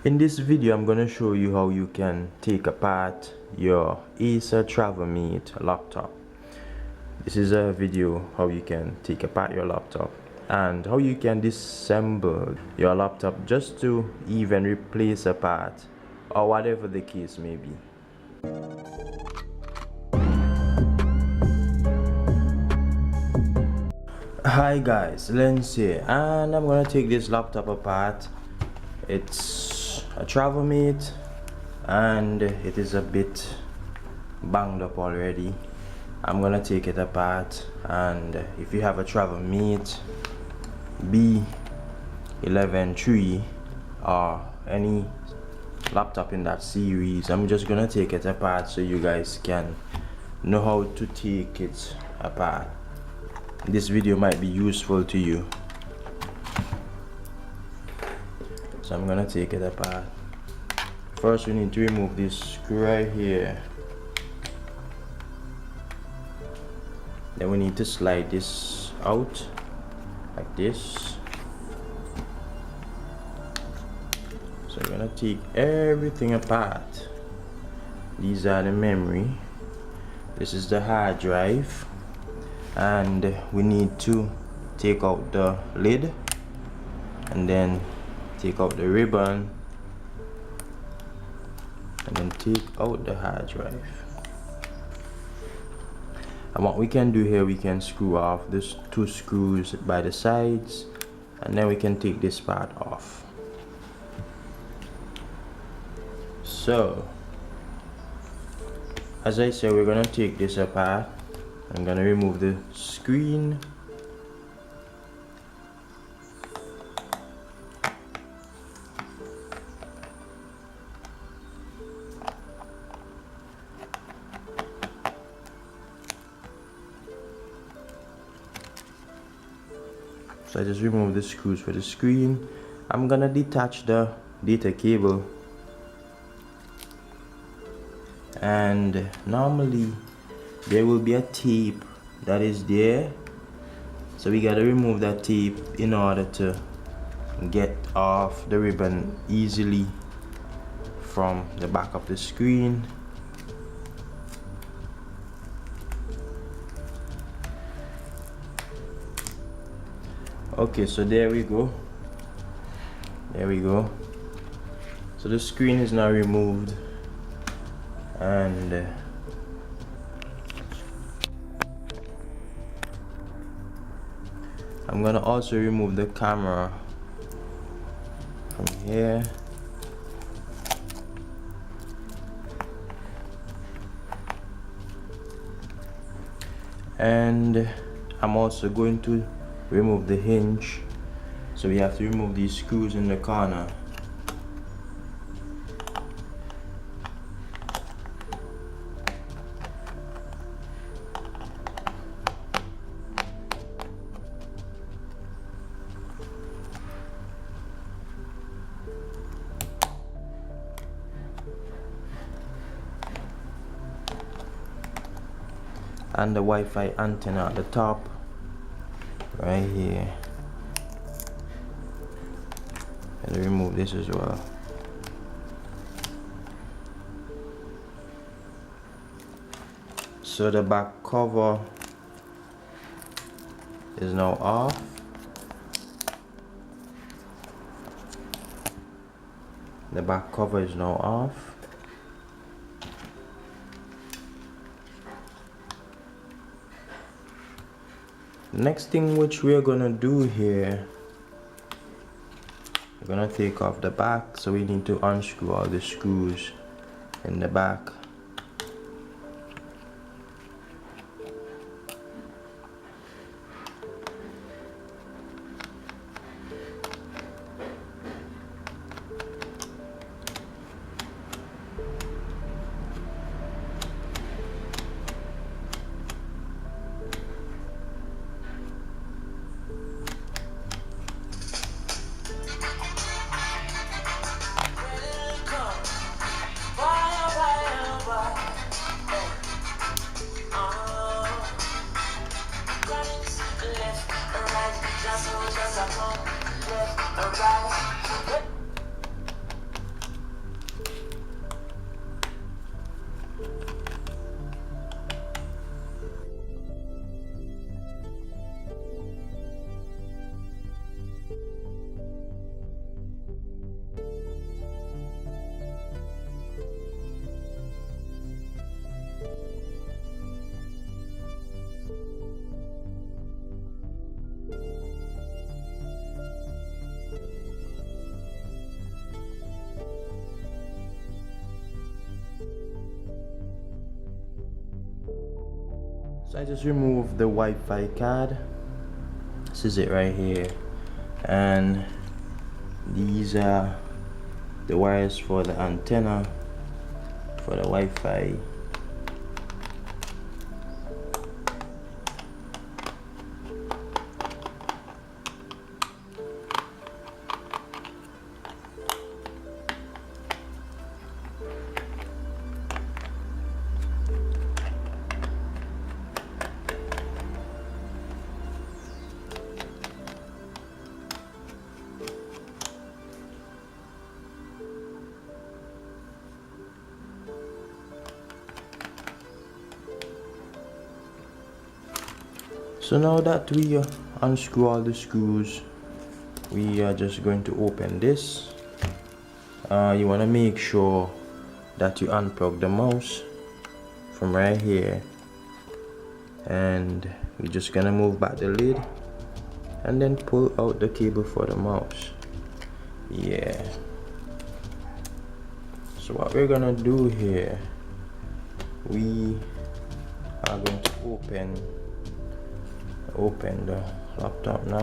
In this video, I'm going to show you how you can take apart your Acer Travelmate laptop. This is a video how you can take apart your laptop and how you can disassemble your laptop just to even replace a part or whatever the case may be. Hi guys, Lens here, and I'm going to take this laptop apart. It's a Travelmate and it is a bit banged up already. I'm gonna take it apart, and if you have a Travelmate B113 or any laptop in that series, I'm just gonna take it apart so you guys can know how to take it apart. This video might be useful to you. So I'm gonna take it apart. First we need to remove this screw right here. Then we need to slide this out like this. So we're gonna take everything apart. These are the memory. This is the hard drive. And we need to take out the lid and then take out the ribbon and then take out the hard drive. And what we can do here, we can screw off these two screws by the sides, and then we can take this part off. So as I said, we're gonna take this apart. I'm gonna remove the screen. So I just remove the screws for the screen. I'm gonna detach the data cable, and normally there will be a tape that is there, so we gotta remove that tape in order to get off the ribbon easily from the back of the screen. Okay, so there we go. So the screen is now removed, and I'm gonna also remove the camera from here. And I'm also going to remove the hinge. So we have to remove these screws in the corner. And the Wi-Fi antenna at the top right here, and remove this as well. So the back cover is now off. The back cover is now off. Next thing which we are gonna do here, we're gonna take off the back, so we need to unscrew all the screws in the back. So I just removed the Wi-Fi card. This is it right here, and these are the wires for the antenna for the Wi-Fi. So now that we unscrew all the screws, we are just going to open this. You want to make sure that you unplug the mouse from right here, and we're just gonna move back the lid and then pull out the cable for the mouse. Yeah. So what we're gonna do here, we are going to open the laptop now.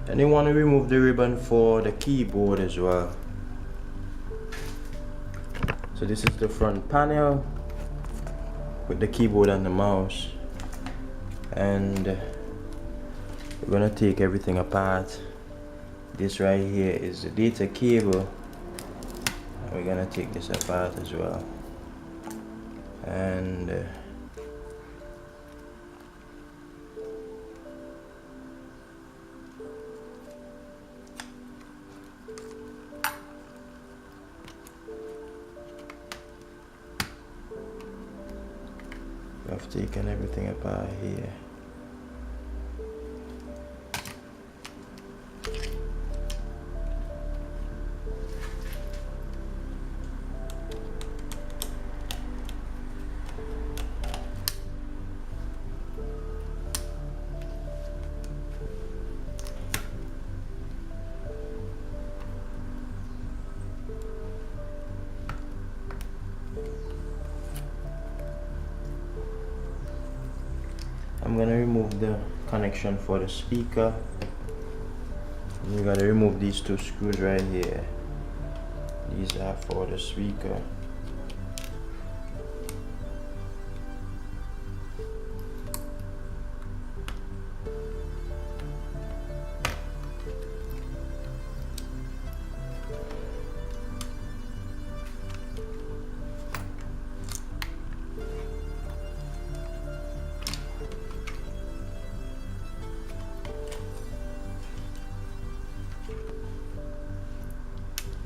And you want to remove the ribbon for the keyboard as well. So this is the front panel with the keyboard and the mouse, and we're gonna take everything apart. This right here is the data cable, and we're gonna take this apart as well. And I've taken everything apart here. I'm gonna remove the connection for the speaker. You gotta remove these two screws right here. These are for the speaker.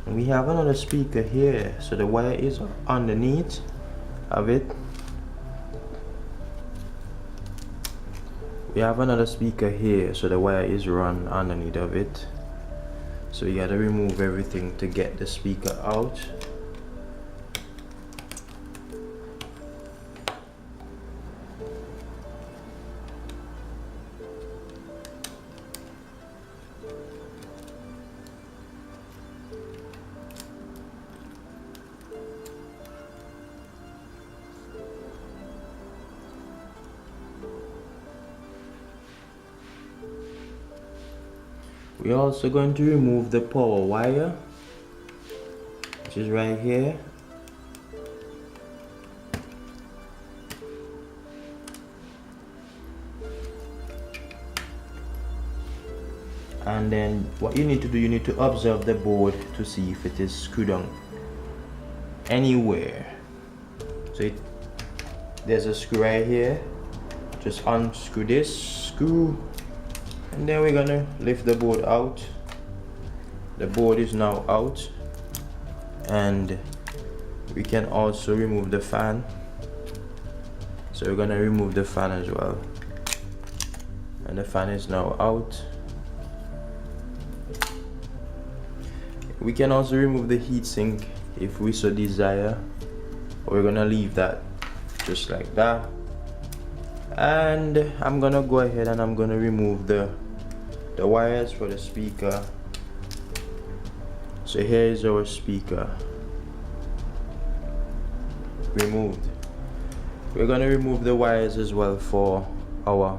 We have another speaker here, so the wire is underneath of it. We have another speaker here, so the wire is run underneath of it. So you gotta remove everything to get the speaker out. We're also going to remove the power wire, which is right here. And then what you need to do, you need to observe the board to see if it is screwed on. anywhere. So there's a screw right here. Just unscrew this screw, and then we're gonna lift the board out. The board is now out, and we can also remove the fan. So we're gonna remove the fan as well, and the fan is now out. We can also remove the heatsink if we so desire. We're gonna leave that just like that, and I'm gonna go ahead and I'm gonna remove the wires for the speaker. So here is our speaker removed. We're gonna remove the wires as well for our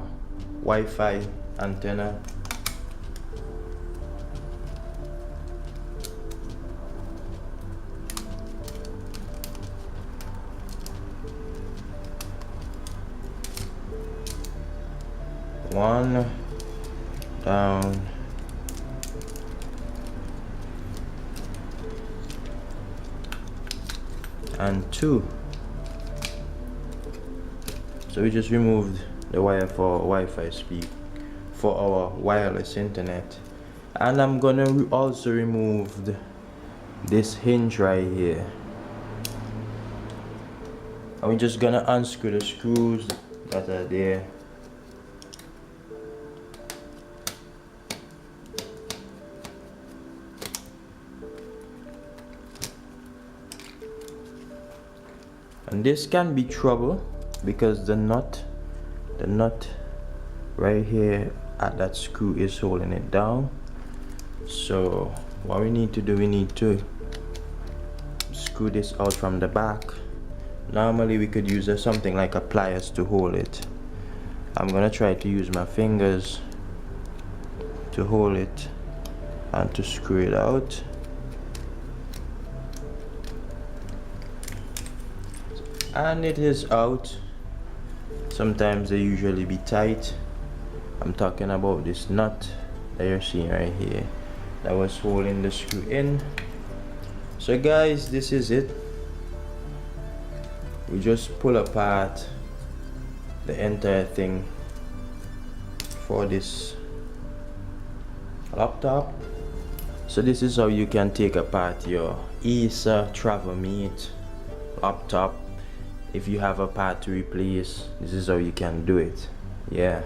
Wi-Fi antenna. One down, and two. So we just removed the wire for Wi-Fi speed for our wireless internet, and I'm gonna also remove this hinge right here, and we're just gonna unscrew the screws that are there. And this can be trouble because the nut right here at that screw is holding it down. So what we need to do, we need to screw this out from the back. Normally we could use something like a pliers to hold it. I'm gonna try to use my fingers to hold it and to screw it out. And it is out. Sometimes they usually be tight. I'm talking about this nut that you're seeing right here that was holding the screw in. So guys, this is it. We just pull apart the entire thing for this laptop. So this is how you can take apart your Acer Travelmate laptop. If you have a part to replace, this is how you can do it. Yeah.